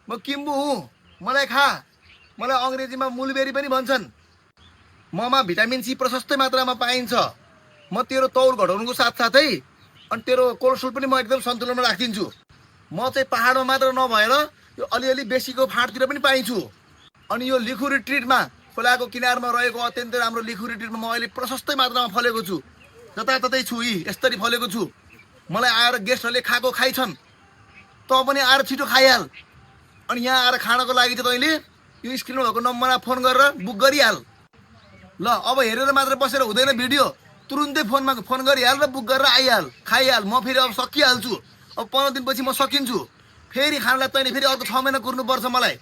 म किम्बु हुँ मलाई खा मलाई अङ्ग्रेजीमा मुलबेरी पनि भन्छन् ममा भिटामिन सी प्रशस्तै मात्रामा पाइन्छ म तेरो तौल घटाउनुको साथसाथै अनि तेरो कोलेस्ट्रोल पनि म एकदम सन्तुलनमा राखिदिन्छु म चाहिँ पहाडमा मात्र नभएर यो अलिअलि बेसीको फाँटतिर पनि पाइन्छु अनि यो लिखुरी ट्रिटमा खोलाको किनारमा रहेको अत्यन्तै राम्रो लिखुरी ट्रिटमा म अहिले प्रशस्तै मात्रामा फलेको छु जताततै छु यी यसरी फलेको छु मलाई आएर गेस्टहरूले खाएको खाइछन् त पनि आएर छिटो खाइहाल अनि यहाँ आएर खानको लागि चाहिँ तैँले यो स्क्रिनमा भएको नम्बरमा फोन गरेर बुक गरिहाल ल अब हेरेर मात्र बसेर हुँदैन भिडियो तुरुन्तै फोनमा फोन गरिहाल र बुक गरेर आइहाल खाइहाल म फेरि अब सकिहाल्छु अब 15 दिनपछि म सकिन्छु फेरि खानलाई तैँले फेरि अर्को 6 महिना कुर्नुपर्छ मलाई